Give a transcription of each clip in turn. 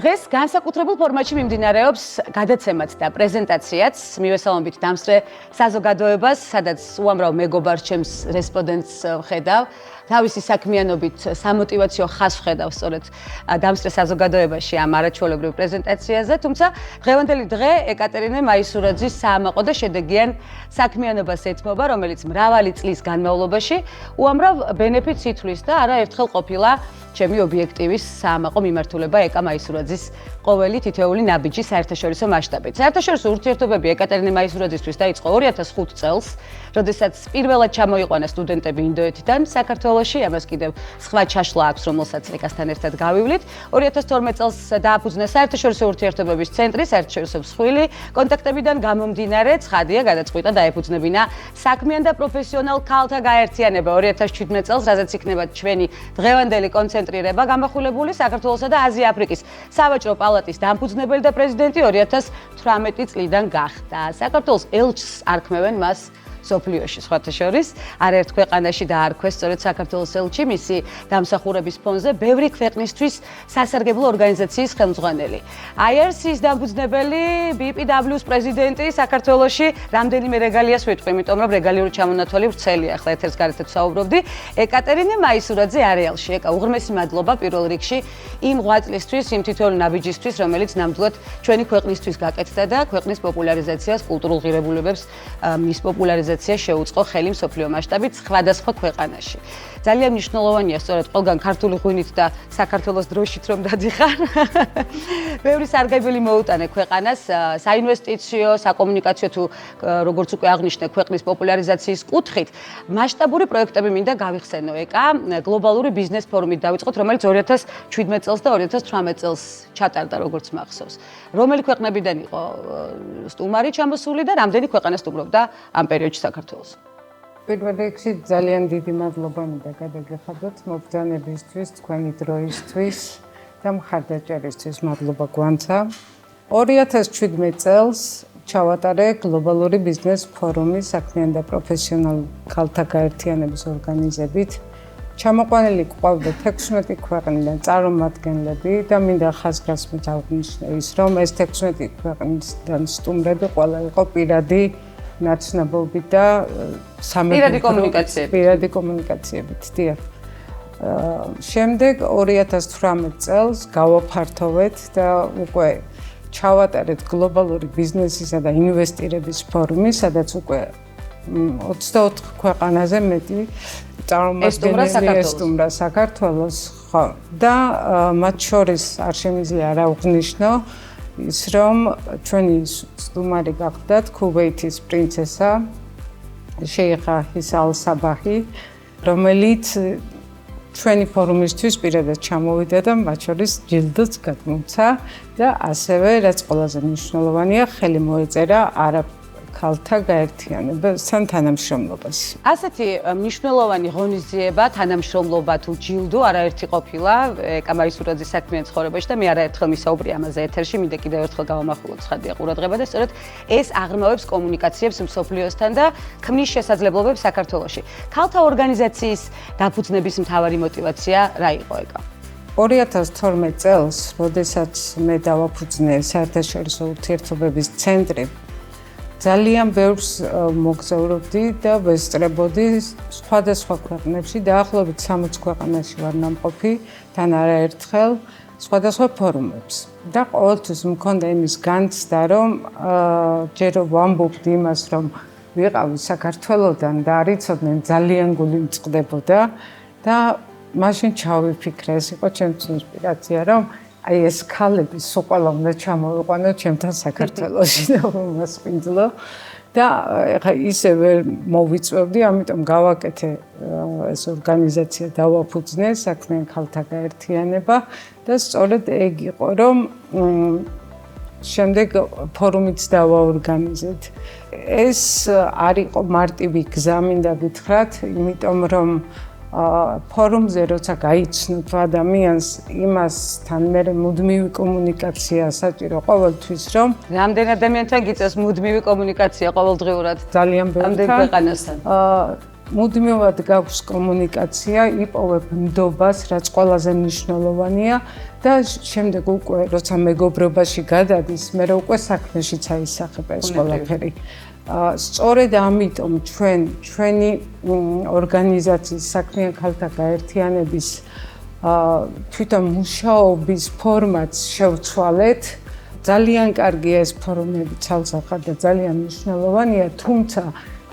დღეს განსაკუთრებულ ფორმატში მიმდინარეობს გადაცემაც და პრეზენტაციაც მივესალმებით დამსწრე საზოგადოებას, სადაც უამრავ მეგობარს ჩემს რესპონდენტს ვხედავ. თავისი საქმიანობით სამოტივაციო ხაზს ვხედავ სწორედ დამსწრე საზოგადოებაში ამ არაჩვეულებრივ პრეზენტაციაზე, თუმცა დღევანდელი დღე ეკატერინე მაისურაძის საამაყო და შედეგიან საქმიანობას ეთმობა, რომელიც მრავალი წლის განმავლობაში უამრავ ბენეფიტს ითვლის და არაერთხელ ყოფილა ჩემი ობიექტივის საამაყო მიმართულება ეკა მაისურაძის ყოველი თითეული ნაბიჯი საერთაშორისო მასშტაბით. საერთაშორისო ურთიერთობები ეკატერინე მაისურაძისთვის დაიწყო 2005 წელს, როდესაც პირველად ჩამოიყვანა სტუდენტები ინდოეთიდან საქართველოში, ამას კიდევ სხვა ჩაშლა აქვს, რომელსაც ეკასთან ერთად გავივლით. 2012 წელს დააფუძნა საერთაშორისო ურთიერთობების ცენტრი, საერთაშორისო მსხვილი კონტაქტებიდან გამომდინარე, ცხადია, გადაწყვიტა დაეფუძნებინა საქმიან და პროფესიონალ ქალთა გაერთიანება 2017 წელს, რაზეც იქნება ჩვენი დღევანდელი კონცენტრირება გამახვილებული საქართველოსა და აზია-აფრიკის სავაჭრო პალატის დამფუძნებელი და პრეზიდენტი 2018 წლიდან გახდა. საქართველოს ელჩს არქმევენ მას სოფლიოში, სხვათა შორის, არაერთ ქვეყანაში დაარქვეს სწორედ საქართველოს ელჩი მისი დამსახურების ფონზე ბევრი ქვეყნისთვის სასარგებლო ორგანიზაციის ხელმძღვანელი. IRC-ის დამფუძნებელი, BPW-ს პრეზიდენტი საქართველოში რამდენიმე რეგალიას ვიტყვი, იმიტომ რომ რეგალიური ჩამონათვალი ვრცელია, ახლა ეთერს გარეთაც ვსაუბრობდი. ეკატერინე მაისურაძე არეალში, ეკა უღრმესი მადლობა პირველ რიგში იმ ღვაწლისთვის, იმ თითოეული ნაბიჯისთვის, რომელიც ნამდვილად ჩვენი ქვეყნისთვის გაკეთდა და ქვეყნის პოპულარიზაციას, კულტურულ ღირებულებებს მის პოპულარიზაციას შეუწყო ხელი მსოფლიო მასშტაბით სხვადასხვა ქვეყანაში. ძალიან მნიშვნელოვანია სწორედ ყველგან ქართული ღვინით და საქართველოს დროშით რომ დადიხარ. ბევრი სარგებელი მოუტანა ქვეყანას საინვესტიციო, საკომუნიკაციო თუ როგორც უკვე აღნიშნე ქვეყნის პოპულარიზაციის კუთხით. მასშტაბური პროექტები მინდა გავიხსენო ეკა გლობალური ბიზნეს ფორუმით დავიწყოთ, რომელიც 2017 წელს და 2018 წელს ჩატარდა, როგორც მახსოვს. რომელი ქვეყნებიდან იყო სტუმარი ჩამოსული და რამდენი ქვეყანა სტუმრობდა ამ პერიოდში საქართველოს? პირველ რიგში ძალიან დიდი მადლობა მინდა გადაგეხადოთ მობრძანებისთვის, თქვენი დროისთვის და მხარდაჭერისთვის მადლობა გვანცა. 2017 წელს ჩავატარე გლობალური ბიზნეს ფორუმის საქმიან და პროფესიონალ ქალთა გაერთიანების ორგანიზებით. ჩამოყვანილი გვყავდა 16 ქვეყნიდან წარმომადგენლები და მინდა ხაზგასმით აღვნიშნო ის, რომ ეს 16 ქვეყნიდან სტუმრები ყველა იყო პირადი ნაცნობობით და პირადი კომუნიკაციებით, დიახ. შემდეგ 2018 წელს გავაფართოვეთ და უკვე ჩავატარეთ გლობალური ბიზნესისა და ინვესტირების ფორუმი, სადაც უკვე 24 ქვეყანაზე მეტი წარმომადგენელი ესტუმრა საქართველოს, ხო. და მათ შორის არ შემიძლია არ აღვნიშნო ის, რომ ჩვენი სტუმარი გახდათ ქუვეითის პრინცესა შეიხა ჰისა ალ-საბაჰი, რომელიც ჩვენი ფორუმისთვის პირადად ჩამოვიდა და მათ შორის ჯილდოც გადმოცა და ასევე, რაც ყველაზე მნიშვნელოვანია, ხელი მოეწერა ქალთა გაერთიანებასთან თანამშრომლობას. ასეთი მნიშვნელოვანი ღონისძიება, თანამშრომლობა თუ ჯილდო არაერთი ყოფილა ეკა მაისურაძის საქმიან ცხოვრებაში და მე არაერთხელ მისაუბრე ამაზე ეთერში, მინდა კიდევ ერთხელ გავამახვილოთ ცხადია ყურადღება და სწორედ ეს აღრმავებს კომუნიკაციებს მსოფლიოსთან და ქმნის შესაძლებლობებს საქართველოში. ქალთა ორგანიზაციის დაფუძნების მთავარი мотиваცია რა იყო ეკა? 2012 წელს, როდესაც მე დავაფუძნე საერთაშორისო ურთიერთობების ცენტრი, ძალიან ბევრს მოგზაურობდი და ვესწრებოდი სხვადასხვა ქვეყნებში, დაახლოებით 60 ქვეყანაში ვარ ნამყოფი, თან არაერთხელ სხვადასხვა ფორუმებს. და ყოველთვის მქონდა იმის განცდა, რომ ჯერ ვამბობდი იმას, რომ ვიყავი საქართველოდან და არიცოდნენ ძალიან გული მწყდებოდა და მაშინ ჩავიფიქრე, ეს იყო ჩემთვის ინსპირაცია, რომ აი ეს ქალები სულ ყველა უნდა ჩამოვიყვანო ჩემთან საქართველოში და მომასპინძლო და ეხა ისე ვერ მოვიწვევდი, ამიტომ გავაკეთე ეს ორგანიზაცია დავაფუძნე საქმიან ქალთა გაერთიანება და სწორედ ეგ იყო, რომ შემდეგ ფორუმიც დავაორგანიზეთ. ეს არ იყო მარტივი გზა, მინდა გითხრათ, იმიტომ რომ ფორუმზე როცა გაიცნობ ადამიანს, იმასთან მე მუდმივი კომუნიკაცია საჭირო ყოველთვის, რომ რამდენ ადამიანთან გიწევს მუდმივი კომუნიკაცია ყოველდღიურად? ძალიან ბევრთან. რამდენ ქვეყანასთან? მუდმივად გაქვს კომუნიკაცია, იპოვებ ნდობას, რაც ყველაზე მნიშვნელოვანია და შემდეგ უკვე როცა მეგობრობაში გადადის, მე უკვე საქმეშიც აისახება ეს ყველაფერი. სწორედ ამიტომ ჩვენი ორგანიზაციის საქმიან ქალთა გაერთიანების თვითონ მუშაობის ფორმატს შევცვალეთ. ძალიან კარგია ეს ფორუმები ცალსახად და ძალიან მნიშვნელოვანია, თუმცა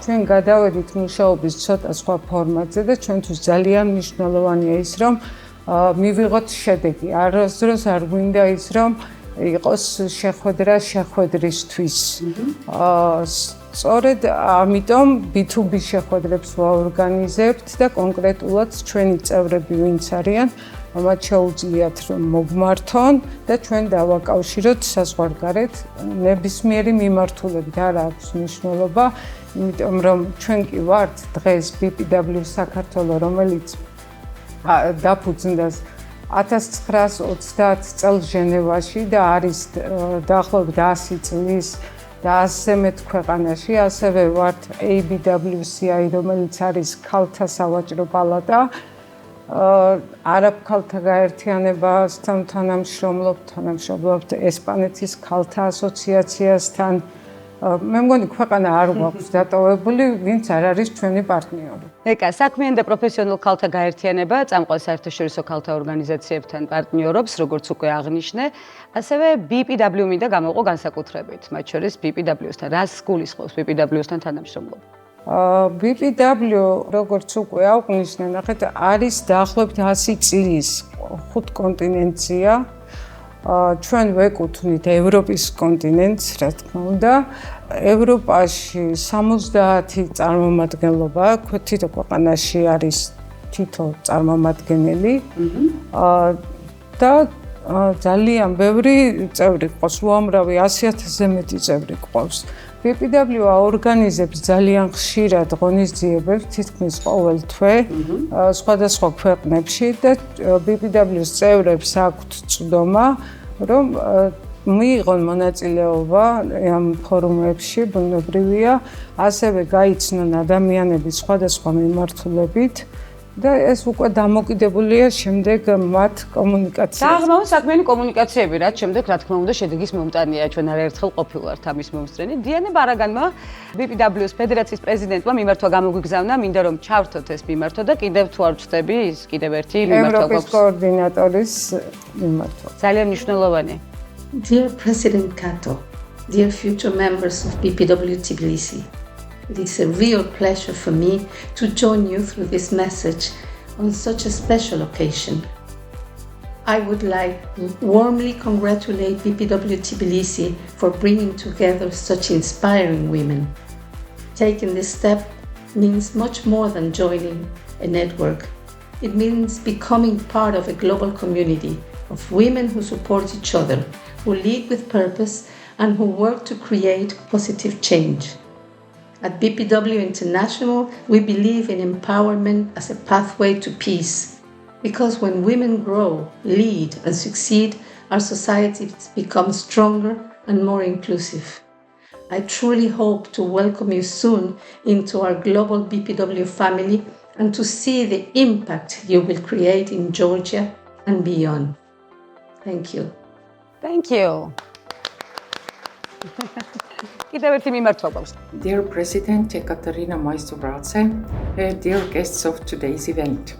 ჩვენ გადავედით მუშაობის ცოტა სხვა ფორმატზე და ჩვენთვის ძალიან მნიშვნელოვანია ის, რომ მივიღოთ შედეგი. არასდროს არ გვინდა ის, რომ იყოს შეხვედრა შეხვედრისთვის. სწორედ ამიტომ B2B შეხვედრებს ვაორგანიზებთ და კონკრეტულად ჩვენი წევრები ვინც არიან, მათ შეუძლიათ რომ მოგმართონ და ჩვენ დავაკავშიროთ საზღვარგარეთ ნებისმიერი მიმართულებით. არ აქვს მნიშვნელობა, იმიტომ რომ ჩვენ კი ვართ დღეს BPW საქართველოს, რომელიც დაფუძნდა 1930 წელს ჟენევაში და არის დაახლოებით 100 წლის და 100 მეტ ქვეყანაში, ასევე ვართ ABWCI, რომელიც არის ქალთა სავაჭრო პალატა. არაბ ქალთა გაერთიანებასთან თანამშრომლობთ ესპანეთის ქალთა ასოციაციასთან. მე მგონი ქვეყანა არ გვაქვს დატოვებული, ვინც არ არის ჩვენი პარტნიორი. ეკა, საქმიან და პროფესიონალ ქალთა გაერთიანება წამყვან საერთაშორისო ქალთა ორგანიზაციებთან პარტნიორობს, როგორც უკვე აღნიშნე, ასევე BPW მინდა გამოვყო განსაკუთრებით, მათ შორის BPW-სთან. რას გულისხმობს BPW-სთან თანამშრომლობა? BPW, როგორც უკვე აღნიშნე, ნახეთ, არის დაახლოებით 100 წლის 5 კონტინენტია. ჩვენ ვეკუთვნით ევროპის კონტინენტს, რა თქმა უნდა. ევროპაში 70 წარმომადგენლობა, თითო ქვეყანაში არის თითო წარმომადგენელი. და ძალიან ბევრი წევრი ყავს, უამრავი 100,000-ზე მეტი წევრი ყავს. BPW ორგანიზებს ძალიან ხშირად ღონისძიებებს, თითქმის ყოველ თვე, სხვადასხვა ქვეყნებში და BPW-ს წევრებს აქვთ წვდომა, რომ მიიღონ მონაწილეობა ამ ფორუმებში, ბუნებრივია, ასევე გაიცნონ ადამიანები სხვადასხვა მიმართულებით. და ეს უკვე დამოკიდებულია შემდეგ მათ კომუნიკაციაზე. საღამო საქმიანი კომუნიკაციები, რაც შემდეგ რა თქმა უნდა შედეგის მომტანია, ჩვენ არაერთხელ ყოფილვართ ამის მომსწრენი. დიანე ბარაგანმა BPW-ს ფედერაციის პრეზიდენტმა მიმართვა გამოგვიგზავნა, მინდა რომ ჩავრთოთ ეს მიმართვა და კიდევ თუ არ ვწდები, ის კიდევ ერთი მიმართვა ევროპის კოორდინატორის მიმართვა. ძალიან მნიშვნელოვანი. Dear President Kato, dear future members of BPW Tbilisi, it is a real pleasure for me to join you through this message on such a special occasion. I would like to warmly congratulate BPW Tbilisi for bringing together such inspiring women. Taking this step means much more than joining a network. It means becoming part of a global community of women who support each other, who lead with purpose, and who work to create positive change. At BPW International, we believe in empowerment as a pathway to peace, because when women grow, lead, and succeed, our societies become stronger and more inclusive. I truly hope to welcome you soon into our global BPW family and to see the impact you will create in Georgia and beyond. Thank you. Thank you. კიდევ ერთი მიმართვა გვაქვს. Dear President Ekaterina Maistovradze, dear guests of today's event,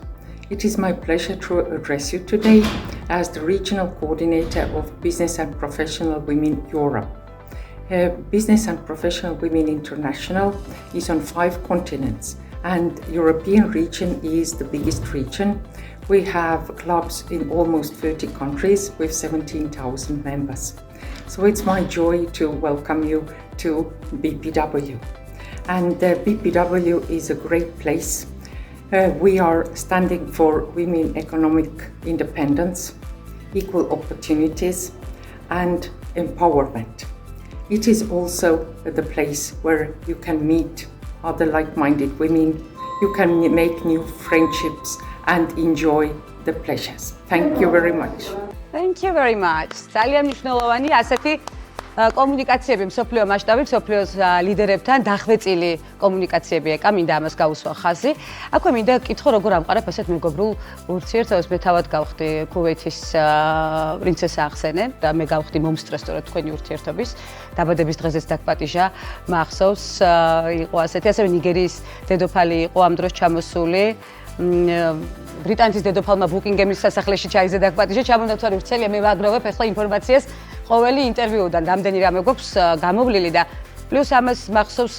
it is my pleasure to address you today as the Regional Coordinator of Business and Professional Women Europe. Business and Professional Women International is on 5 continents, and European region is the biggest region. We have clubs in almost 30 countries with 17,000 members. So it's my joy to welcome you to BPW. And BPW is a great place. We are standing for women economic independence, equal opportunities, and empowerment. It is also the place where you can meet other like-minded women, you can make new friendships and enjoy the pleasures. Thank you very much. Thank you very much. ძალიან მნიშვნელოვანი ასეთი კომუნიკაციები მსოფლიო მასშტაბით, მსოფლიოს ლიდერებთან დახვეწილი კომუნიკაციები ეკა, მინდა ამას გაუსვა ხაზი. აქვე მინდა გკითხო, როგორ ამყარებ ასეთ მეგობრულ ურთიერთობას. მე თავად გავხდი ქუვეითის პრინცესა ახსენე და მე გავხდი მომსწრე სწორედ თქვენი ურთიერთობის. დაბადების დღეზეც დაგპატიჟა, მახსოვს, იყო ასეთი, ასევე ნიგერიის დედოფალი იყო ამ დროს ჩამოსული. ბრიტანეთის დედოფალმა ბუკინგემის სასახლეში ჩაიზე დაგპატიჟა, ჩამონათვარი ვრცელია, მე ვაგროვებ ახლა ინფორმაციას ყოველი ინტერვიუდან, რამდენი რამე გვაქვს გამოვლილი და პლუს ამას მახსოვს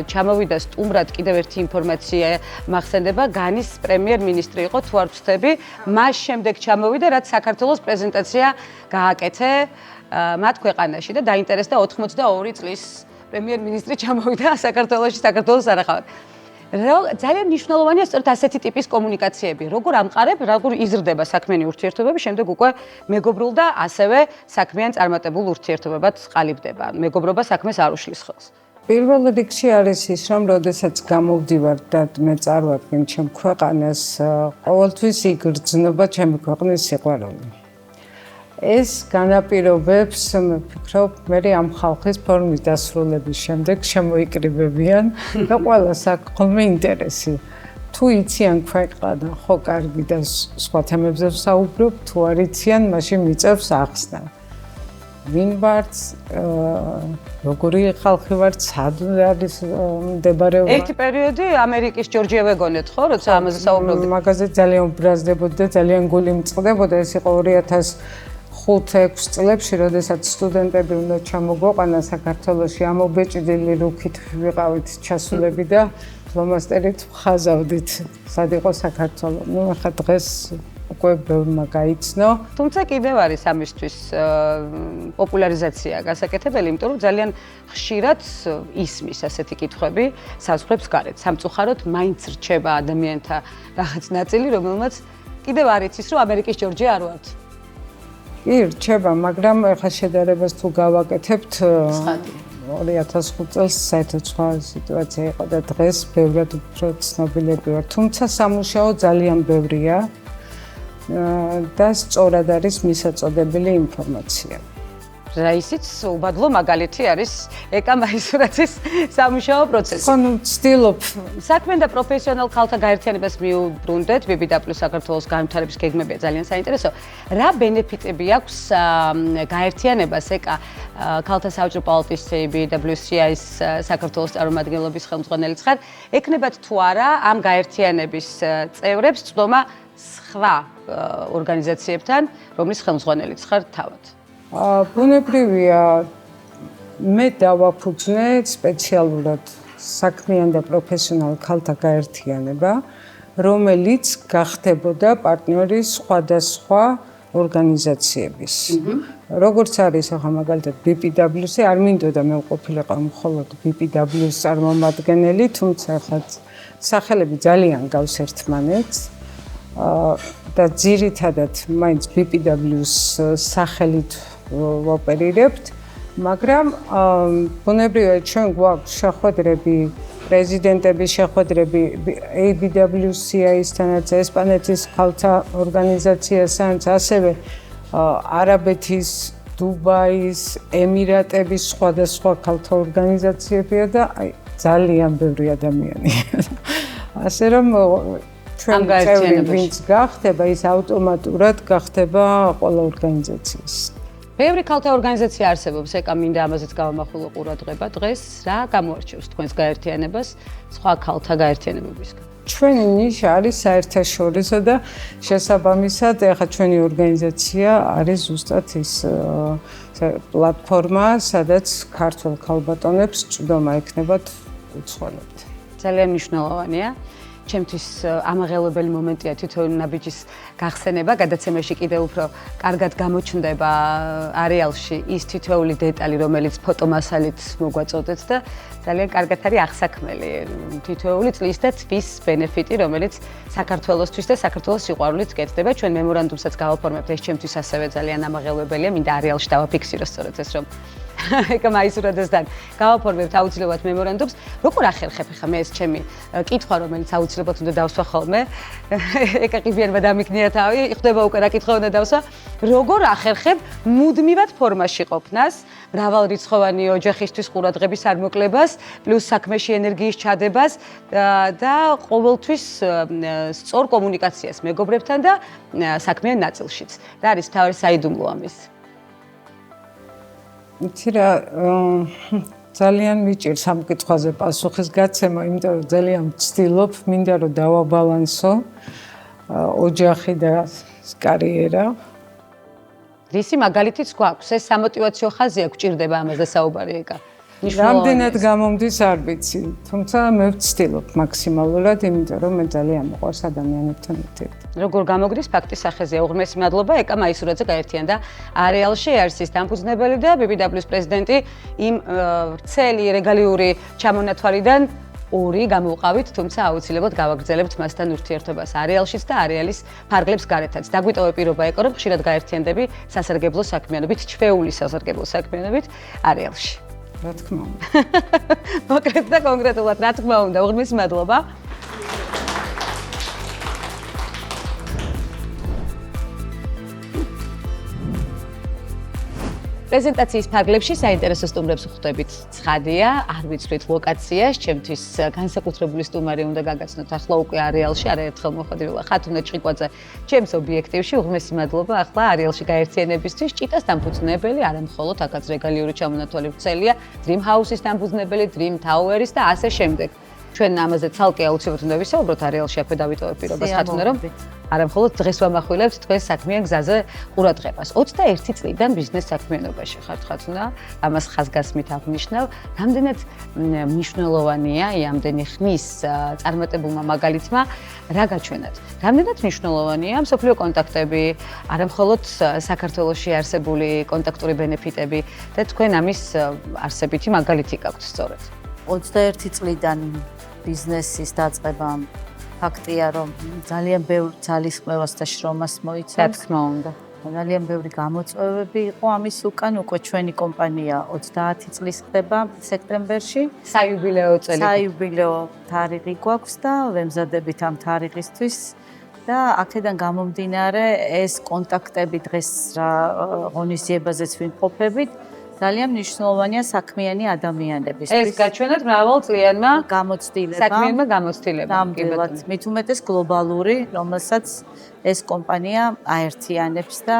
ჩამოვიდა სტუმრად კიდევ ერთი ინფორმაცია მახსენდება, განის პრემიერ-მინისტრი იყო, თუ არ ვცდები, მას შემდეგ ჩამოვიდა, რაც საქართველოს პრეზენტაცია გააკეთე მათ ქვეყანაში და დაინტერესდა 82 წლის პრემიერ-მინისტრი ჩამოვიდა საქართველოში, საქართველოს არახავად. ძალიან მნიშვნელოვანია სწორედ ასეთი ტიპის კომუნიკაციები. როგორ ამყარებ, როგორ იზრდება საქმიანი ურთიერთობები, შემდეგ უკვე მეგობრულ და ასევე საქმიან წარმატებულ ურთიერთობებად ყალიბდება. მეგობრობა საქმეს არ უშლის ხელს. პირველ რიგში არის ის, რომ როდესაც გამოვდივარ და მე წარვადგენ ჩემ ქვეყანას, ყოველთვის იგრძნობა ჩემი ქვეყნის სიყვარული. ეს განაპირობებს, მე ვფიქრობ, მე ამ ხალხის ფორმის დასრულების შემდეგ შემოიკრიბებიან და ყველას აქვს ხოლმე ინტერესი. თუ იციან ქვეყანა, ხო კარგი და სხვა თემებზე ვსაუბრობ, თუ არ იციან, მაშინ მიწევს ახსნა. ვინ ვართ, როგორი ხალხი ვართ, სად არის მდებარეობა. ერთი პერიოდი ამერიკის ჯორჯია ვეგონეთ, ხო, როცა ამაზე საუბრობდით. მაგაზე ძალიან უბრაზდებოდი და ძალიან გული მწყდებოდა, ეს იყო 2005-6 წლებში, როდესაც სტუდენტები უნდა ჩამოგვაყვანა საქართველოში, ამობეჭდილი რუქით ვიყავით ჩასულები და ფლომასტერით ვხაზავდით, სად იყო საქართველო. ნუ ახლა დღეს უკვე ბევრმა გაიცნო. თუმცა კიდევ არის ამისთვის პოპულარიზაცია გასაკეთებელი, იმიტომ რომ ძალიან ხშირად ისმის ასეთი კითხვები საზღვრებს გარეთ. სამწუხაროდ მაინც რჩება ადამიანთა რაღაც ნაწილი, რომელმაც კიდევ არ იცის, რომ ამერიკის ჯორჯია არ ვართ. კი, რჩება, მაგრამ ახლა შედარებას თუ გავაკეთებთ 2005 წელს საერთოდ სხვა სიტუაცია იყო და დღეს ბევრად უფრო ცნობილები ვარ. თუმცა სამუშაო ძალიან ბევრია და სწორად არის მისაწოდებელი ინფორმაცია. რაისიც უბადლო მაგალითი არის ეკა მაისურაძის სამუშაო პროცესი. ხო, ვცდილობ საქმიან და პროფესიონალ ქალთა გაერთიანებას მიუბრუნდეთ, BBW საქართველოს განვითარების გეგმებია ძალიან საინტერესო. რა ბენეფიტები აქვს გაერთიანებას ეკა ქალთა საბჭო პალატის BBWCI-ის საქართველოს წარმომადგენლობის ხელმძღვანელიც ხარ, ეკნებათ თუ არა ამ გაერთიანების წევრებს წვდომა სხვა ორგანიზაციებთან, რომლის ხელმძღვანელიც ხარ თავად? ბუნებრივია, მე დავაფუძნე სპეციალურად საქმიან და პროფესიონალ ქალთა გაერთიანება, რომელიც გახდებოდა პარტნიორი სხვადასხვა ორგანიზაციების. როგორც არის ახლა მაგალითად BBWC, არ მინდოდა მე ვყოფილიყო მხოლოდ BBW-ს წარმომადგენელი, თუმცა ახლა სახელები ძალიან გავს ერთმანეთს. და ძირითადად მაინც BBW-ს სახელით ვოპერირებთ, მაგრამ ბუნებრივია ჩვენ გვაქვს შეხვედრები, პრეზიდენტების შეხვედრები ABWCI-სთანაც, ესპანეთის ქალთა ორგანიზაციასთან, ასევე არაბეთის, დუბაის, ემირატების სხვადასხვა ქალთა ორგანიზაციებია და ძალიან ბევრი ადამიანია. ასე რომ ჩვენ წევრი ვინც გახდება, ის ავტომატურად გახდება ყველა ორგანიზაციის. ბევრი ქალთა ორგანიზაცია არსებობს, ეკა მინდა ამაზეც გავამახვილო ყურადღება დღეს, რა გამოარჩევს თქვენს გაერთიანებას სხვა ქალთა გაერთიანებებისგან? ჩვენი ნიშა არის საერთაშორისო და შესაბამისად, ახლა ჩვენი ორგანიზაცია არის ზუსტად ის პლატფორმა, სადაც ქართველ ქალბატონებს წვდომა ექნებათ უცხოელებთ. ძალიან მნიშვნელოვანია. ჩემთვის ამაღელვებელი მომენტია თითოეული ნაბიჯის გახსენება, გადაცემაში კიდევ უფრო კარგად გამოჩნდება არეალში ის თითოეული დეტალი, რომელიც ფოტომასალით მოგვაწოდეთ და ძალიან კარგად არის აღსაქმელი თითოეული წლის და თვის ბენეფიტი, რომელიც საქართველოსთვის და საქართველოს სიყვარულით კეთდება. ჩვენ მემორანდუმსაც გავაფორმებთ, ეს ჩემთვის ასევე ძალიან ამაღელვებელია, მინდა არეალში დავაფიქსირო სწორედ ეს, რომ ეკა მაისურაძესთან გავაფორმებთ აუცილებლად მემორანდუმს. როგორ ახერხებ ხა მე ეს ჩემი კითხვა, რომელიც აუცილებლად უნდა დავსვა ხოლმე. ეკა ყივიანმა დამიქნია თავი, ხდება უკვე რა კითხვა უნდა დავსვა. როგორ ახერხებ მუდმივად ფორმაში ყოფნას, მრავალრიცხოვანი ოჯახისთვის ყურადღებისარმოკლებას, პლუს საქმეში ენერგიის ჩადებას და ყოველთვის სწორ კომუნიკაციას მეგობრებთან და საქმიან ნაწილშიც. რა არის თავი საიდუმლო ამის? იცი რა, ძალიან მიჭირს ამ კითხვაზე პასუხის გაცემა, იმიტომ რომ ძალიან ვცდილობ, მინდა რომ დავაბალანსო ოჯახი და კარიერა. რისი მაგალითიც გვაქვს? ეს სამოტივაციო ხაზია გვჭირდება ამაზე საუბარი ეკა. რამდენად გამომდის არ ვიცი, თუმცა მე ვცდილობ მაქსიმალურად, იმიტომ რომ მე ძალიან მიყვარს ადამიანებთან ერთად. როგორ გამოგდის ფაქტის სახეზეა. უღრმესი მადლობა ეკა მაისურაძე გაერთიანდა არეალში ERC-ის დამფუძნებელი და BBW-ის პრეზიდენტი იმ ვრცელი რეგალიური ჩამონათვალიდან ორი გამოვყავით, თუმცა აუცილებლად გავაგრძელებთ მასთან ურთიერთობას არეალშიც და არეალის ფარგლებს გარეთაც. დაგვიტოვე პირობა ეკო, რომ ხშირად გაერთიანდები სასარგებლო საქმიანობით, ჩვეული სასარგებლო საქმიანობით არეალში. რა თქმა უნდა. მოკლედ და კონკრეტულად, რა თქმა უნდა, უღრმესი მადლობა. პრეზენტაციის ფარგლებში საინტერესო სტუმრებს ხვდებით. ცხადია, არ ვიცვლით ლოკაციას, ჩემთვის განსაკუთრებული სტუმარი უნდა გაგაცნოთ ახლა უკვე არეალში, არაერთხელ მოხვედრილა ხათუნა ჭყიკვაძე ჩემს ობიექტივში. უღრმესი მადლობა ახლა არეალში გაერთიანებისთვის ჭიტას დამფუძნებელი, არა მხოლოდ აქაც რეგალიური ჩამონათვალი ვრცელია, Dream House-ის დამფუძნებელი, Dream Tower-ის და ასე შემდეგ. ჩვენ ამაზე ცალკე აუცილებლად უნდა ვისაუბროთ არეალში, აქვე დავიტოვებ პირობას ხათუნა, რომ არა მხოლოდ დღეს ვამახვილებთ თქვენ საქმიან გზაზე ყურადღებას. 21 წლიდან ბიზნეს საქმიანობაში ხართ ხათუნა, ამას ხაზგასმით აღნიშნავ. რამდენად მნიშვნელოვანია ამდენი ხნის წარმატებულმა მაგალითმა რა გაჩვენათ? რამდენად მნიშვნელოვანია მსოფლიო კონტაქტები, არა მხოლოდ საქართველოში არსებული კონტაქტური ბენეფიტები და თქვენ ამის არსებითი მაგალითი გაქვთ სწორედ. 21 წლიდან ბიზნესის დაწყებამ ფაქტია, რომ ძალიან ბევრ ძალისხმევას და შრომას რა მოიცავს. თქმა უნდა. ძალიან ბევრი გამოწვევები იყო ამის უკან, უკვე ჩვენი კომპანია 30 წლის ხდება სექტემბერში. საიუბილეო წელი. საიუბილეო თარიღი გვაქვს და ვემზადებით ამ თარიღისთვის. და აქედან გამომდინარე ეს კონტაქტები დღეს რა ღონისძიებაზეც ვიმყოფებით. ძალიან მნიშვნელოვანია საქმიანი ადამიანებისთვის. ეს გაჩვენეთ მრავალწლიანმა გამოცდილება. საქმიანმა გამოცდილებამ. ნამდვილად, მით უმეტეს გლობალური, რომელსაც ეს კომპანია აერთიანებს და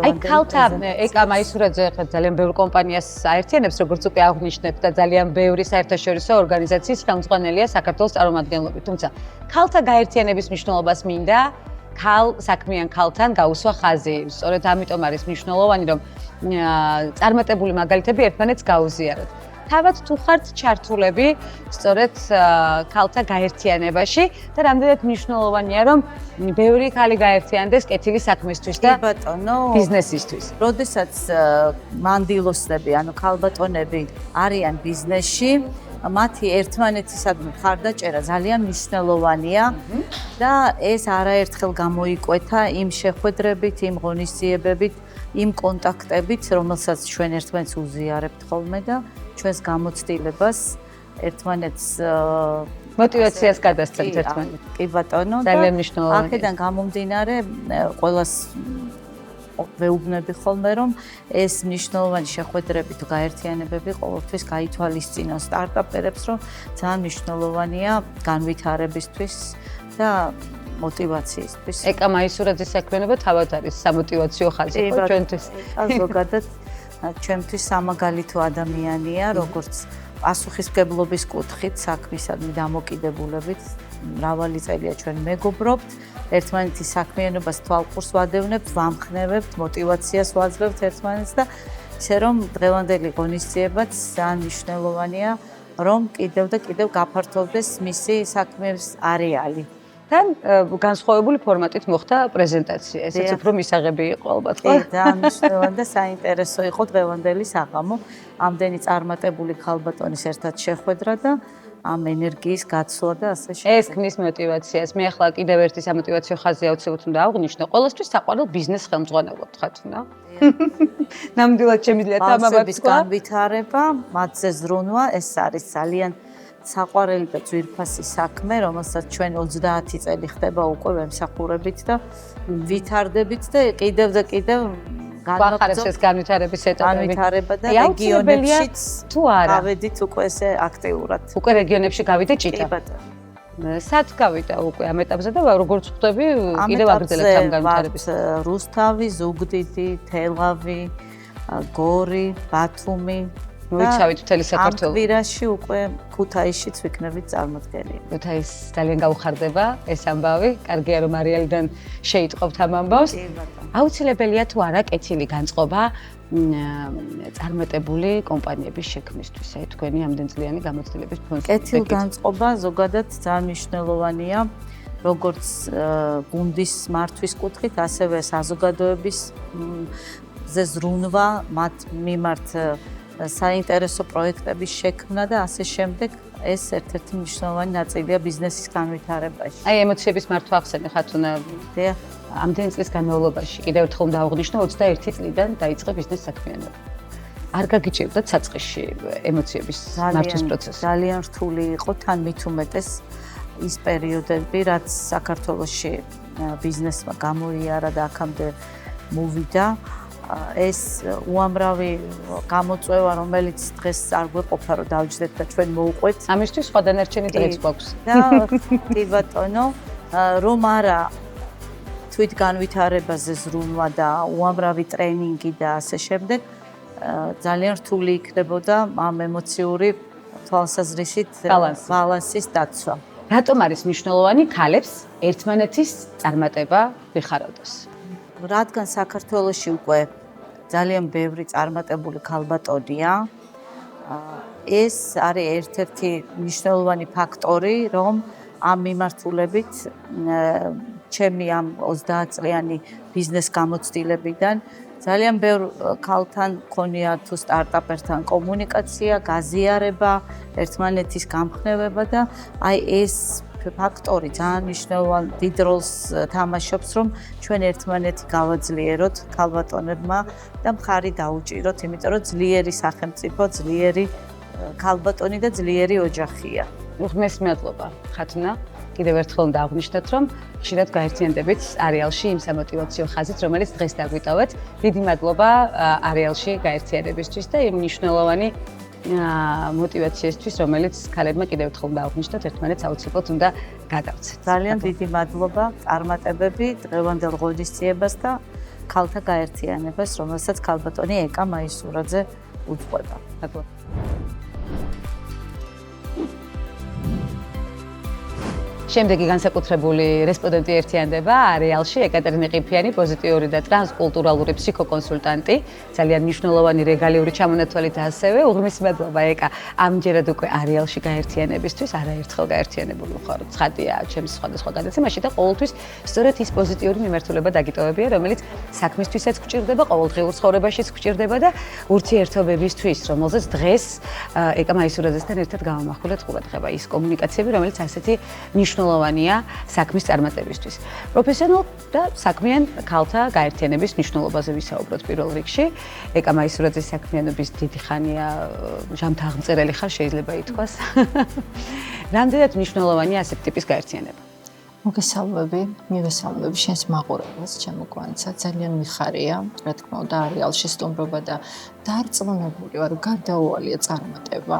აი ქალთა ეკა მაისურაძე ხა ძალიან ბევრ კომპანიას აერთიანებს, როგორც უკვე აღნიშნეთ და ძალიან ბევრი საერთაშორისო ორგანიზაციის ხელმძღვანელია საქართველოს წარმომადგენლობით. თუმცა ქალთა გაერთიანების მნიშვნელობას მინდა საქმიან ქალთან გაუსვა ხაზი. სწორედ ამიტომ არის მნიშვნელოვანი, რომ წარმატებული მაგალითები ერთმანეთს გაუზიაროთ. თავად თუ ხართ ჩართულები სწორედ ქალთა გაერთიანებაში და რამდენად მნიშვნელოვანია, რომ ბევრი ქალი გაერთიანდეს კეთილი საქმისთვის და ბიზნესისთვის. როდესაც მანდილოსები, ანუ ქალბატონები არიან ბიზნესში, მათი ერთმანეთისადმი მხარდაჭერა ძალიან მნიშვნელოვანია და ეს არაერთხელ გამოიკვეთა იმ შეხვედრებით, იმ ღონისძიებებით, იმ კონტაქტებით, რომელსაც ჩვენ ერთმანეთს უზიარებთ ხოლმე და ჩვენს გამოცდილებას ერთმანეთს მოტივაციას გადასცემთ ერთმანეთს. კი ბატონო, ძალიან მნიშვნელოვანია. აქედან გამომდინარე, ყველას ვეუბნები ხოლმე, რომ ეს მნიშვნელოვანი შეხვედრები თუ გაერთიანებები ყოველთვის გაითვალისწინონ სტარტაპერებს, რომ ძალიან მნიშვნელოვანია განვითარებისთვის და მოტივაციისთვის. ეკა მაისურაძის საქმიანობა თავად არის სამოტივაციო ხაზი ხო ჩვენთვის? ზოგადად ჩვენთვის სამაგალითო ადამიანია, როგორც პასუხისმგებლობის კუთხით, საქმისადმი დამოკიდებულებით. მრავალი წელია ჩვენ მეგობრობთ, ერთმანეთის საქმიანობას თვალყურს ვადევნებთ, ვამხნევებთ, მოტივაციას ვაძლევთ ერთმანეთს და ისე რომ დღევანდელი ღონისძიებაც ძალიან მნიშვნელოვანია, რომ კიდევ და კიდევ გაფართოვდეს მისი საქმის არეალი. თან განსხვავებული ფორმატით მოხდა პრეზენტაცია. ესეც უფრო მისაღები იყო ალბათ, ხო? კი, ძალიან მნიშვნელოვანი და საინტერესო იყო დღევანდელი საღამო. ამდენი წარმატებული ქალბატონის ერთად შეხვედრა და ამ ენერგიის გაცვლა და ასე ეს შემდეგ. ქმნის мотиваციას. მე ახლა კიდევ ერთი სამოტივაციო ხაზი აუცილებლად უნდა აღვნიშნო. ყოველთვის საყვარელ ბიზნეს ხელმძღვანელობ ხართ, რა? ნამდვილად შემიძლია თამამად ბავშვების განვითარება, მათზე ზრუნვა, ეს არის ძალიან საყვარელი და ძვირფასი საქმე, რომელსაც ჩვენ 30 წელი ხდება უკვე ვემსახურებით და ვითარდებით და კიდევ და კიდევ გვახარებს ეს განვითარების ეტაპები. განვითარება და აუცილებელია რეგიონებშიც თუ არა. გავედით უკვე ესე აქტიურად. უკვე რეგიონებში გავიდა კი ჭიტა. ბატონო. სად გავიდა უკვე ამ ეტაპზე და როგორც ხვდები კიდევ აგრძელებთ ამ განვითარების. რუსთავი, ზუგდიდი, თელავი, გორი, ბათუმი. მოიცავით მთელი ამ საქართველო. კვირაში უკვე ქუთაისშიც ვიქნებით წარმოდგენილი. ქუთაის ძალიან გაუხარდება ეს ამბავი. კარგია რომ არიალიდან შეიტყობთ ამ ამბავს. კი ბატონო. აუცილებელია თუ არა კეთილი განწყობა წარმატებული კომპანიების შექმნისთვის, აი თქვენი ამდენწლიანი გამოცდილების ფონზე. კეთილ განწყობა ზოგადად ძალიან მნიშვნელოვანია, როგორც გუნდის მართვის კუთხით, ასევე საზოგადოების ზე ზრუნვა, მათ მიმართ საინტერესო პროექტების შექმნა და ასე შემდეგ. ეს ერთ-ერთი მნიშვნელოვანი ნაწილია ბიზნესის განვითარებაში. აი ემოციების მართვა ახსენე ხათუნა. დიახ. ამდენი წლის განმავლობაში კიდევ ერთხელ უნდა აღვნიშნო 21 წლიდან დაიწყო ბიზნეს საქმიანობა. არ გაგიჭირდათ საწყისში ემოციების მართვის პროცესი? ძალიან რთული იყო, თან მით უმეტეს ის პერიოდები, რაც საქართველოში ბიზნესმა გამოიარა და აქამდე მოვიდა. ეს უამრავი გამოწვევა, რომელიც დღეს არ გვეყოფა, რომ დავჯდეთ და ჩვენ მოვუყვეთ. ამისთვის სხვა დანარჩენი დღეც გვაქვს. და კი ბატონო, რომ არა თვით განვითარებაზე ზრუნვა და უამრავი ტრენინგი და ასე შემდეგ, ძალიან რთული იქნებოდა ამ ემოციური თვალსაზრისით ბალანსის დაცვა. რატომ არის მნიშვნელოვანი ქალებს ერთმანეთის წარმატება ვიხაროდეს? რადგან საქართველოში უკვე ძალიან ბევრი წარმატებული ქალბატონია, ეს არის ერთ-ერთი მნიშვნელოვანი ფაქტორი, რომ ამ მიმართულებით ჩემი ამ 30 წლიანი ბიზნეს გამოცდილებიდან ძალიან ბევრ ქალთან მქონია თუ სტარტაპერთან კომუნიკაცია, გაზიარება, ერთმანეთის გამხნევება და აი ეს ფაქტორი ძალიან მნიშვნელოვან დიდ როლს თამაშობს, რომ ჩვენ ერთმანეთი გავაძლიეროთ ქალბატონებმა და მხარი დაუჭიროთ, იმიტომ რომ ძლიერი სახელმწიფო, ძლიერი ქალბატონი და ძლიერი ოჯახია. უღმეს მადლობა, ხათუნა. კიდევ ერთხელ უნდა აღვნიშნოთ, რომ ხშირად გაერთიანდებით არეალში იმ სამოტივაციო ხაზით, რომელიც დღეს დაგვიტოვეთ. დიდი მადლობა არეალში გაერთიანებისთვის და იმ მნიშვნელოვანი мотиваციისთვის, რომელიც ქალებმა კიდევ ერთხელ უნდა აღვნიშნოთ, ერთმანეთს აუცილებლად უნდა გადავცეთ. ძალიან დიდი მადლობა წარმატებები დღევანდელ ღონისძიებას და ქალთა გაერთიანებას, რომელსაც ქალბატონი ეკა მაისურაძე უძღვება. მადლობა. შემდეგი განსაკუთრებული რესპონდენტი ერთიანდება არეალში ეკატერინე ყიფიანი, პოზიტიური და ტრანსკულტურალური ფსიქოკონსულტანტი, ძალიან მნიშვნელოვანი რეგალიური ჩამონათვალით ასევე უღმის მადლობა ეკა ამჯერად უკვე არეალში გაერთიანებისთვის, არაერთხელ გაერთიანებული ვხარ. ცხადია ჩემს სხვადასხვა გადაცემაში და ყოველთვის სწორედ ის პოზიტიური მიმართულება დაგიტოვებია, რომელიც საქმისთვისაც გვჭირდება, ყოველდღიურ ცხოვრებაშიც გვჭირდება და ურთიერთობებისთვის, რომელზეც დღეს ეკა მაისურაძესთან ერთად გავამახვილეთ ყურადღება ის კომუნიკაციები, რომელიც ასეთი მნიშვნელოვანია საქმის წარმატებისთვის. პროფესიონალ და საქმიან ქალთა გაერთიანების მნიშვნელობაზე ვისაუბროთ პირველ რიგში. ეკა მაისურაძის საქმიანობის დიდი ხანია ჟამთაღმწერელი ხარ, შეიძლება ითქვას. რამდენად მნიშვნელოვანია ასეთი ტიპის გაერთიანება? მოგესალმები, მივესალმები შენს მაყურებელს, ჩემო გვანცა, ძალიან მიხარია, რა თქმა უნდა, არეალში სტუმრობა და დარწმუნებული ვარ, გარდაუვალია წარმატება,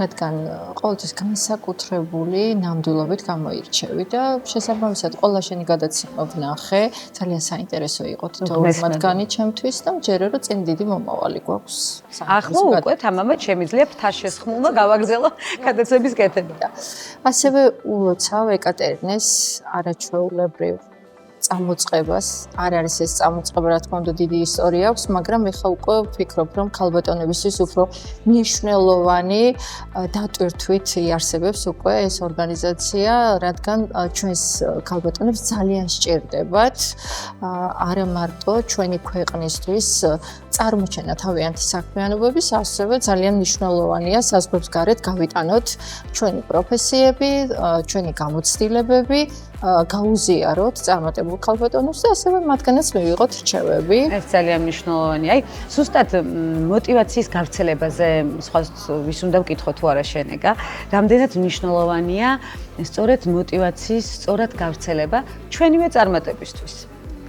რადგან ყოველთვის განსაკუთრებული ნამდვილობით გამოირჩევი და შესაბამისად ყველა შენი გადაცემა ვნახე, ძალიან საინტერესო იყო თითოეული მათგანი ჩემთვის და მჯერე რომ წინ დიდი მომავალი გვაქვს. ახლა უკვე თამამად შემიძლია ფთაშესხმულმა გავაგრძელო გადაცემის კეთება. ასევე ულოცავ ეკატერინეს არაჩვეულებრივ წამოწყებას. არ არის ეს წამოწყება, რა თქმა უნდა, დიდი ისტორია აქვს, მაგრამ ეხლა უკვე ვფიქრობ, რომ ქალბატონებისთვის უფრო მნიშვნელოვანი დატვირთვით იარსებებს უკვე ეს ორგანიზაცია, რადგან ჩვენს ქალბატონებს ძალიან სჭირდებათ არა მარტო ჩვენი ქვეყნისთვის წარმოჩენა თავიანთი საქმიანობების, ასევე ძალიან მნიშვნელოვანია საზღვრებს გარეთ გავიტანოთ ჩვენი პროფესიები, ჩვენი გამოცდილებები, გაუზიაროთ წარმატებულ ქალბატონებს და ასევე მათგანაც მივიღოთ რჩევები. ეს ძალიან მნიშვნელოვანია. აი, ზუსტად мотиваციის გავრცელებაზე სხვა ვის უნდა ვკითხო თუ არა შენეგა, რამდენად მნიშვნელოვანია სწორედ мотиваციის სწორად გავრცელება ჩვენივე წარმატებისთვის.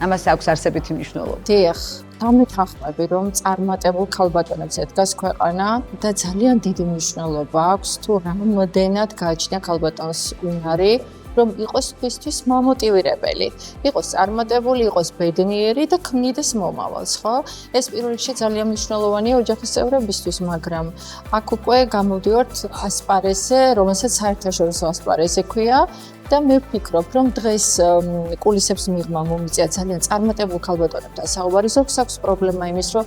ამას აქვს არსებითი მნიშვნელობა. დიახ, დამეთანხმები, რომ წარმატებულ ქალბატონებს ედგას ქვეყანა და ძალიან დიდი მნიშვნელობა აქვს თუ რამდენად გააჩნია ქალბატონს უნარი, რომ იყოს თქვისთვის მომოტივირებელი, იყოს წარმატებული, იყოს ბედნიერი და ქმნიდეს მომავალს, ხო? ეს პირველ რიგში ძალიან მნიშვნელოვანია ოჯახის წევრებისთვის, მაგრამ აქ უკვე გამოვდივართ ასპარეზზე, რომელსაც საერთაშორისო ასპარეზი ქვია. და მე ვფიქრობ, რომ დღეს კულისებს მიღმა მომიწია ძალიან წარმატებულ ქალბატონებთან საუბარი. ზოგს აქვს პრობლემა იმის, რომ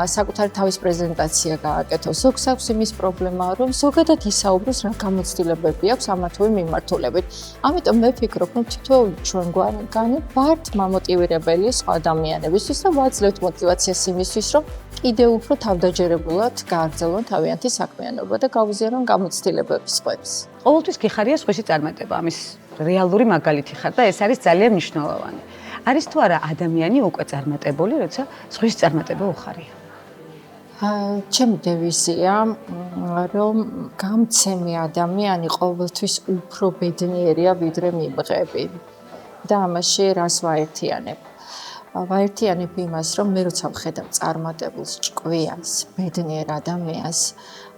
საკუთარი თავის პრეზენტაცია გააკეთოს. ზოგს აქვს იმის პრობლემა, რომ ზოგადად ისაუბროს რა გამოცდილებები აქვს ამა თუ იმ მიმართულებით. ამიტომ მე ვფიქრობ, რომ თითოეული ჩვენგვანი ვართ მომოტივირებელი სხვა ადამიანებისთვის და ვაძლევთ мотиваციას იმისთვის, რომ კიდევ უფრო თავდაჯერებულად გააგრძელონ თავიანთი საქმიანობა და გაუზიარონ გამოცდილებების სხვებს. ყოველთვის გიხარია სხვისი წარმატება, ამის რეალური მაგალითი ხარ და ეს არის ძალიან მნიშვნელოვანი. არის თუ არა ადამიანი უკვე წარმატებული, როცა სხვისი წარმატება უხარია? ჩემი დევიზია, რომ გამცემი ადამიანი ყოველთვის უფრო ბედნიერია ვიდრე მიმღები. და ამაში რას ვაერთიანებ? ვაერთიანებ იმას, რომ მე როცა ვხედავ წარმატებულს, ჭკვიანს, ბედნიერ ადამიანს,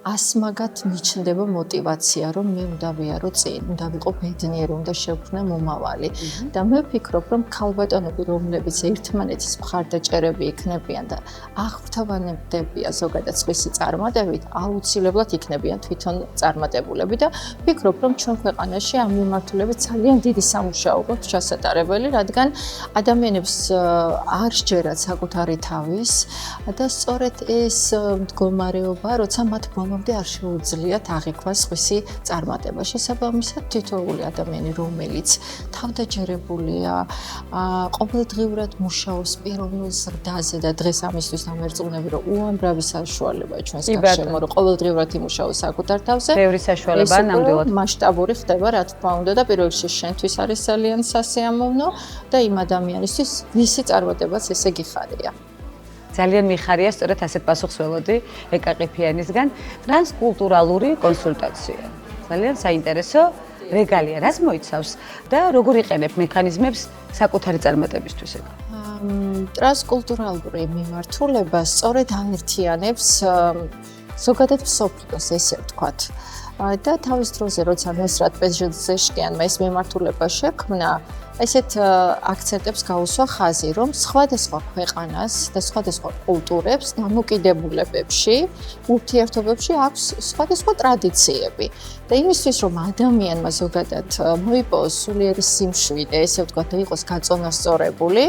ასმაგად მიჩნდება мотиваცია, რომ მე უნდა ვიარო წინ, უნდა ვიყო ბედნიერი, უნდა შევქმნე მომავალი. და მე ვფიქრობ, რომ ქალბატონები, რომლებიც ერთმანეთის მხარდაჭერები იქნებიან და აღფრთოვანებდებიან ზოგადად სხვისი წარმატებით, აუცილებლად იქნებიან თვითონ წარმატებულები და ვფიქრობ, რომ ჩვენ ქვეყანაში ამ მიმართულებით ძალიან დიდი სამუშაო გვაქვს ჩასატარებელი, რადგან ადამიანებს არ სჯერათ საკუთარი თავის და სწორედ ეს მდგომარეობა, როცა მათ არ შეუძლიათ აღიქვას სხვისი წარმატება. შესაბამისად, თითოეული ადამიანი, რომელიც თავდაჯერებულია, ყოველდღიურად მუშაობს პიროვნულ ზრდაზე და დღეს ამისთვის დამერწმუნები, რომ უამრავი საშუალებაა ჩვენს გარშემო, რომ ყოველდღიურად იმუშაოს საკუთარ თავზე. ბევრი საშუალებაა ნამდვილად. მასშტაბური ხდება, რა თქმა უნდა, და პირველ რიგში შენთვის არის ძალიან სასიამოვნო და იმ ადამიანისთვის, ვისი წარმატებაც ესე გიხარია. ძალიან მიხარია სწორედ ასეთ პასუხს ველოდი ეკა ყიფიანისგან. ტრანსკულტურალური კონსულტაცია. ძალიან საინტერესო რეგალია, რას მოიცავს და როგორ იყენებ მექანიზმებს საკუთარი წარმატებისთვის ეკა? ტრანსკულტურალური მიმართულება სწორედ აერთიანებს ზოგადად მსოფლიოს, ესე ვთქვათ. და თავის დროზე, როცა ნუსრატ პეჟეშკიანმა ეს მიმართულება შექმნა, ესეთ აქცენტებს გაუსვა ხაზი, რომ სხვადასხვა ქვეყანას და სხვადასხვა კულტურებს დამოკიდებულებებში, ურთიერთობებში აქვს სხვადასხვა ტრადიციები. და იმისთვის, რომ ადამიანმა ზოგადად მოიპოვოს სულიერი სიმშვიდე, ესე ვთქვათ, და იყოს გაწონასწორებული,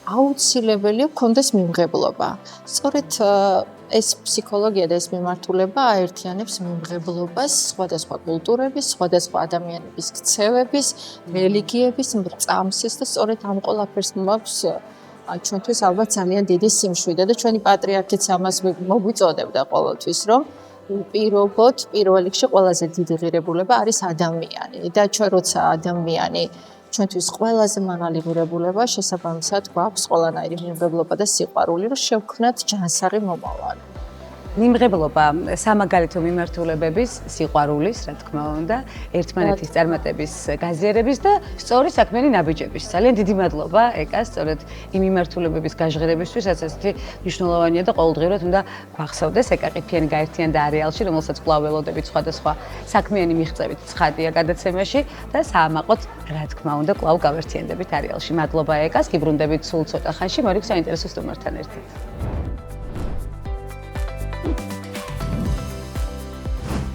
აუცილებელია გქონდეს მიმღებლობა. სწორედ ეს ფსიქოლოგია და ეს მიმართულება აერთიანებს მიმღებლობას სხვადასხვა კულტურების, სხვადასხვა ადამიანების ქცევების, რელიგიების მრწამსის და სწორედ ამ ყველაფერს მაქვს ჩვენთვის ალბათ ძალიან დიდი სიმშვიდე და ჩვენი პატრიარქიც ამას მოგვიწოდებდა ყოველთვის, რომ პირობოთ პირველ რიგში ყველაზე დიდი ღირებულება არის ადამიანი და ჩვენ როცა ადამიანი ჩვენთვის ყველაზე მაღალი ღირებულება, შესაბამისად გვაქვს ყველანაირი მიმღებლობა და სიყვარული, რომ შევქმნათ ჯანსაღი მომავალი. მიმღებლობა სამაგალითო მიმართულებების, სიყვარულის, რა თქმა უნდა, ერთმანეთის წარმატების გაზიარების და სწორი საქმიანი ნაბიჯების. ძალიან დიდი მადლობა ეკას, სწორედ იმ მიმართულებების გაჟღერებისთვის, რაც ესეთი მნიშვნელოვანია და ყოველდღიურად უნდა გვახსოვდეს. ეკა ყიფიანი გაერთიანდა არეალში, რომელსაც კვლავ ველოდებით სხვადასხვა საქმიანი მიღწევით ცხადია გადაცემაში და საამაყოდ, რა თქმა უნდა, კვლავ გავერთიანდებით არეალში. მადლობა ეკას, გიბრუნდებით სულ ცოტა ხანში, მორიგ საინტერესო სტუმართან ერთად.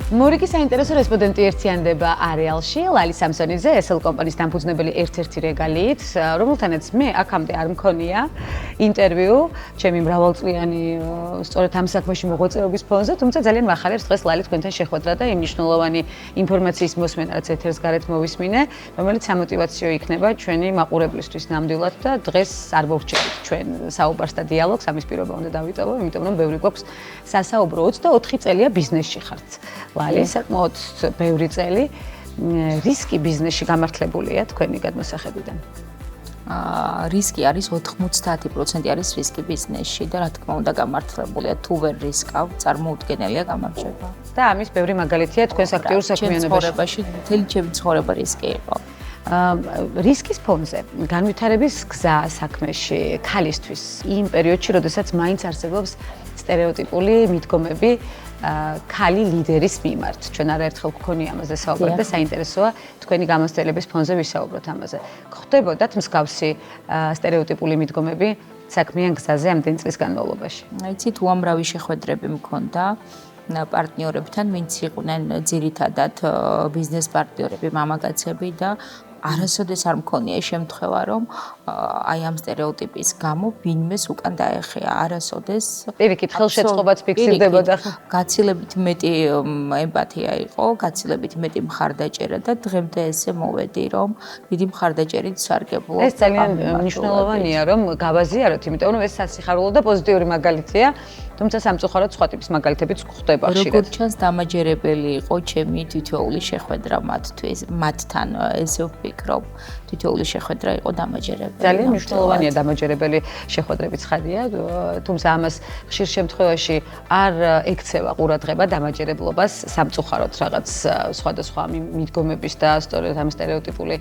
მორიგი საინტერესო რესპონდენტი ერთიანდება არეალში, ლალი სამსონიძე, SL კომპანიის დამფუძნებელი ერთ-ერთი რეგალიით, რომელთანაც მე აქამდე არ მქონია ინტერვიუ, ჩემი მრავალწლიანი სწორედ ამ საქმეში მოღვაწეობის ფონზე, თუმცა ძალიან მახარებს დღეს ლალი თქვენთან შეხვედრა და იმ მნიშვნელოვანი ინფორმაციის მოსმენა, რაც ეთერს გარეთ მოვისმინე, რომელიც სამოტივაციო იქნება ჩვენი მაყურებლისთვის ნამდვილად და დღეს არ მოვჭერთ ჩვენ საუბარს და დიალოგს, ამის პირობა უნდა დავიტოვო, იმიტომ რომ ბევრი გვაქვს სასაუბრო. 24 წელია ბიზნესში ხართ. ლალი, საკმაოდ ბევრი წელი რისკი ბიზნესში გამართლებულია თქვენი გადმოსახედიდან. რისკი არის 90% არის რისკი ბიზნესში და რა თქმა უნდა გამართლებულია თუ ვერ რისკავ, წარმოუდგენელია გამარჯვება. და ამის ბევრი მაგალითია თქვენს აქტიურ საქმიანობაში. მთელი ჩემი ცხოვრება რისკი იყო. რისკის ფონზე განვითარების გზა საქმეში ქალისთვის იმ პერიოდში, როდესაც მაინც არსებობს სტერეოტიპული მიდგომები ქალი ლიდერის მიმართ. ჩვენ არაერთხელ გქონია ამაზე საუბარი და საინტერესოა თქვენი გამოცდილების ფონზე ვისაუბროთ ამაზე. ხდებოდათ მსგავსი სტერეოტიპული მიდგომები საქმიან გზაზე ამდენი წლის განმავლობაში? იცით, უამრავი შეხვედრები მქონდა პარტნიორებთან, ვინც იყვნენ ძირითადად ბიზნეს პარტნიორები, მამაკაცები და არასოდეს არ მქონია შემთხვევა, რომ აი ამ სტერეოტიპის გამო ვინმეს უკან დაეხია, არასოდეს. პირიქით, ხელშეწყობაც ფიქსირდებოდა. გაცილებით მეტი ემპათია იყო, გაცილებით მეტი მხარდაჭერა და დღემდე ესე მოვედი, რომ დიდი მხარდაჭერით სარგებლობ. ეს ძალიან მნიშვნელოვანია, რომ გავაზიაროთ, იმიტომ რომ ეს სასიხარულო და პოზიტიური მაგალითია, თუმცა სამწუხაროდ სხვა ტიპის მაგალითებიც გვხვდება ხშირად. როგორ ჩანს დამაჯერებელი იყო ჩემი თითოეული შეხვედრა მათთან, ესე ვფიქრობ, თითოეული შეხვედრა იყო დამაჯერებელი. ძალიან მნიშვნელოვანია დამაჯერებელი შეხვედრების ხადია, თუმცა ამას ხშირ შემთხვევაში არ ექცევა ყურადღება დამაჯერებლობას სამწუხაროდ რაღაც სხვადასხვა მიდგომების და სწორედ ამ სტერეოტიპული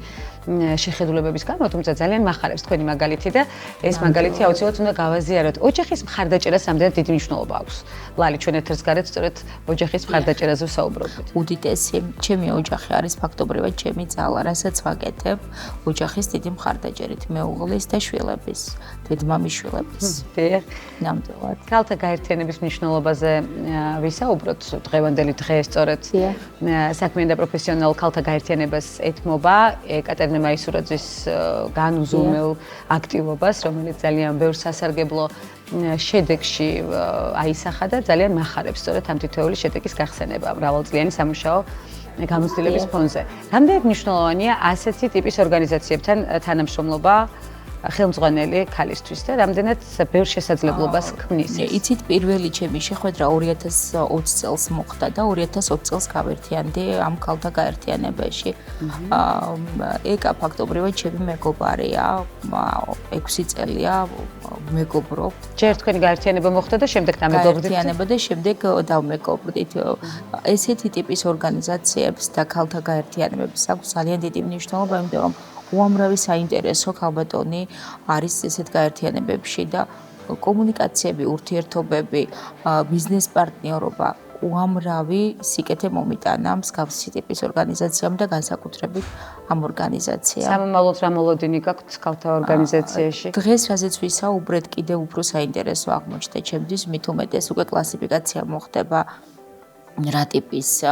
შეხედულებების გამო, თუმცა ძალიან მახარებს თქვენი მაგალითი და ეს მაგალითი აუცილებლად უნდა გავაზიაროთ. ოჯახის მხარდაჭერას რამდენად დიდი მნიშვნელობა აქვს. ლალი, ჩვენ ეთერს გარეთ სწორედ ოჯახის მხარდაჭერაზე ვსაუბრობთ. უდიდესი ჩემი ოჯახი არის ფაქტობრივად ჩემი ძალა, რასაც ვაკეთებ ოჯახის დიდი მხარდაჭერით, მეუღლის და შვილების, დედმამის შვილების. დიახ. ნამდვილად. ქალთა გაერთიანების მნიშვნელობაზე ვისაუბროთ დღევანდელი დღე სწორედ საქმიან და პროფესიონალ ქალთა გაერთიანებას ეთმობა ეკატერინე მაისურაძის განუზომელ აქტივობას, რომელიც ძალიან ბევრ სასარგებლო შედეგში აისახა და ძალიან მახარებს სწორედ ამ თითოეული შედეგის გახსენება მრავალწლიანი სამუშაო გამოცდილების ფონზე. რამდენად მნიშვნელოვანია ასეთი ტიპის ორგანიზაციებთან თანამშრომლობა ხელმძღვანელი ქალისთვის და რამდენად ბევრ შესაძლებლობას ქმნის? იცით, პირველი ჩემი შეხვედრა 2020 წელს მოხდა და 2020 წელს გავერთიანდი ამ ქალთა გაერთიანებაში. ეკა ფაქტობრივად ჩემი მეგობარია, 6 წელია მეგობრობთ. ჯერ თქვენი გაერთიანება მოხდა და შემდეგ დამეგობრდით? გაერთიანება და შემდეგ დავმეგობრდით. ესეთი ტიპის ორგანიზაციებს და ქალთა გაერთიანებებს აქვს ძალიან დიდი მნიშვნელობა, იმიტომ რომ უამრავი საინტერესო ქალბატონი არის ესეთ გაერთიანებებში და კომუნიკაციები, ურთიერთობები, ბიზნეს პარტნიორობა უამრავი სიკეთე მომიტანა მსგავსი ტიპის ორგანიზაციამ და განსაკუთრებით ამ ორგანიზაციამ. სამომავლოდ რა მოლოდინი გაქვთ ქალთა ორგანიზაციაში? დღეს რასაც ვისაუბრეთ, კიდევ უფრო საინტერესო აღმოჩნდა ჩემთვის, მით უმეტეს უკვე კლასიფიკაცია მოხდება რა ტიპის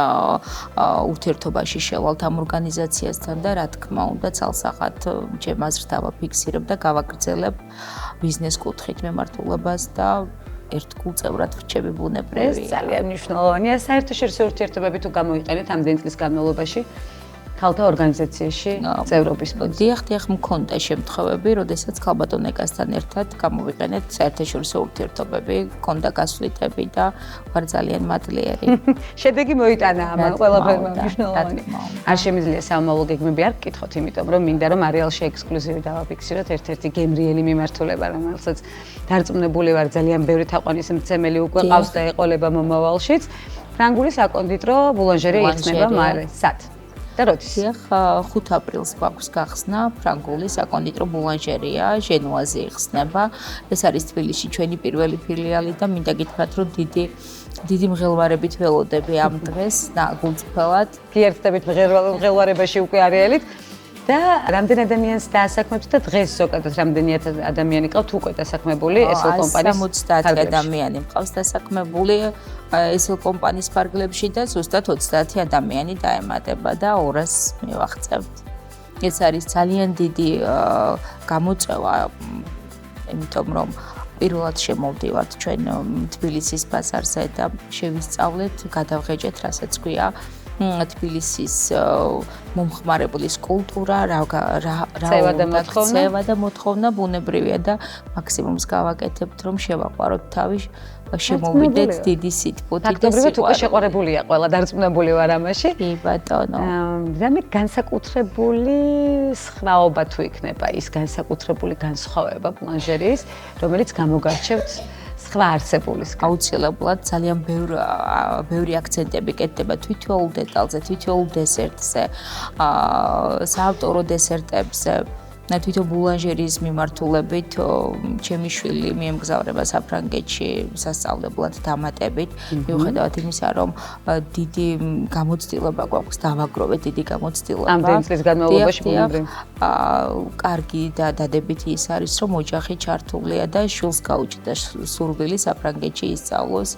ურთიერთობაში შევალთ ამ ორგანიზაციასთან და რა თქმა უნდა ცალსახად ჩემ აზრს დავაფიქსირებ და გავაგრძელებ ბიზნეს კუთხით მიმართულებას და ერთგულ წევრად ვრჩები ბუნებრივი. ეს ძალიან მნიშვნელოვანია. საერთაშორისო ურთიერთობები თუ გამოიყენეთ ამდენი წლის განმავლობაში ქალთა ორგანიზაციაში წევრობის ფონზე? დიახ, მქონდა შემთხვევები, როდესაც ქალბატონ ეკასთან ერთად გამოვიყენეთ საერთაშორისო ურთიერთობები, მქონდა გასვლიტები და ვარ ძალიან მადლიერი. შედეგი მოიტანა ამან ყველაფერმა მნიშვნელოვანი. არ შემიძლია სამომავლო გეგმები არ გკითხოთ, იმიტომ რომ მინდა რომ არეალში ექსკლუზივი დავაფიქსიროთ ერთ-ერთი გემრიელი მიმართულება, რომელსაც დარწმუნებული ვარ ძალიან ბევრი თაყვანისმცემელი უკვე ყავს და ეყოლება მომავალშიც. ფრანგული საკონდიტრო ბულანჟერია იხსნება მალე. სად? და როდის? დიახ, 5 აპრილს გვაქვს გახსნა ფრანგული საკონდიტრო ბულანჟერია, ჟენუაზე იხსნება. ეს არის თბილისში ჩვენი პირველი ფილიალი და მინდა გითხრათ, რომ დიდი მღელვარებით ველოდები ამ დღეს, გულწრფელად. გიერთდებით მღელვარებაში უკვე არეალით. და რამდენ ადამიანს დაასაქმებთ და დღეს ზოგადად რამდენი ადამიანი ყავთ უკვე დასაქმებული ესელ კომპანიის 70 ადამიანი მყავს დასაქმებული ესელ კომპანიის ფარგლებში და ზუსტად 30 ადამიანი დაემატება და 200 მივაღწევთ. ეს არის ძალიან დიდი გამოწვევა, იმიტომ რომ პირველად შემოვდივართ ჩვენ თბილისის ბაზარზე და შევისწავლეთ, გადავღეჭეთ, რასაც ქვია თბილისის მომხმარებლის კულტურა, ცევა და მოთხოვნა ბუნებრივია და მაქსიმუმს გავაკეთებთ, რომ შევაყვაროთ თავი, შემოვიდეთ დიდი სიტყვით და ფაქტობრივად უკვე შეყვარებულია ყველა, დარწმუნებული ვარ ამაში. კი ბატონო. რამე განსაკუთრებული სხვაობა თუ იქნება ის განსაკუთრებული განსხვავება პლანჟერიის, რომელიც გამოგარჩევთ სხვა არსებულისგან. აუცილებლად ძალიან ბევრი აქცენტები კეთდება თითოეულ დეტალზე, თითოეულ დესერტზე, საავტორო დესერტებზე. თვითონ ბულანჟერიის მიმართულებით ჩემი შვილი მიემგზავრება საფრანგეთში სასწავლებლად დამატებით. მიუხედავად იმისა, რომ დიდი გამოცდილება გვაქვს, დავაგროვეთ დიდი გამოცდილება. ამდენი წლის განმავლობაში ბუნებრივი. კარგი და დადებითი ის არის, რომ ოჯახი ჩართულია და შვილს გაუჩნდა სურვილი საფრანგეთში ისწავლოს.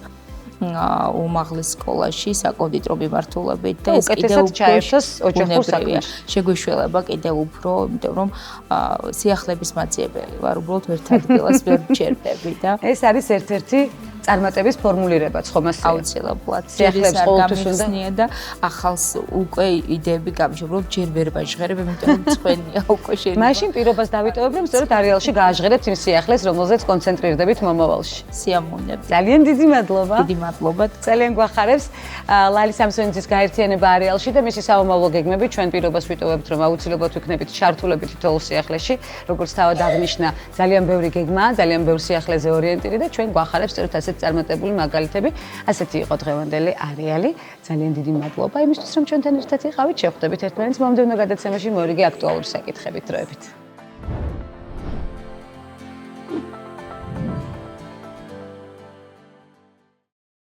უმაღლეს სკოლაში საკონდიტრო მიმართულებით და ეს კიდევ უფრო შეგვეშველება კიდევ უფრო, იმიტომ რომ სიახლეების მაძიებელი ვარ, უბრალოდ ერთ ადგილას ვერ ვჩერდები და ეს არის ერთ-ერთი წარმატების ფორმულირებაც ხომ ასე? აუცილებლად. სიახლეებს ყოველთვის უნდა და ახალს უკვე იდეები გამიშობ, ჯერ ვერ ვაჟღერებ, იმიტომ რომ წვენია უკვე შეიძლება. მაშინ პირობას დავიტოვებ, რომ სწორედ არეალში გააჟღერებთ იმ სიახლეს, რომელზეც კონცენტრირდებით მომავალში. სიამოვნებით. ძალიან დიდი მადლობა. დიდი მადლობა. ძალიან გვახარებს ლალი სამსონიძის გაერთიანება არეალში და მისი საომავლო გეგმები ჩვენ პირობას ვიტოვებთ, რომ აუცილებლად ვიქნებით ჩართულებით თითოეულ სიახლეში, როგორც თავად აღნიშნა, ძალიან ბევრი გეგმაა, ძალიან ბევრ სიახლეზე ორიენტირი და ჩვენ გვახარებს სწორედ ასეთ წარმატებული მაგალითები. ასეთი იყო დღევანდელი არეალი. ძალიან დიდი მადლობა იმისთვის, რომ ჩვენთან ერთად იყავით. შევხვდებით ერთმანეთს მომდევნო გადაცემაში მორიგი აქტუალური საკითხებით. დროებით.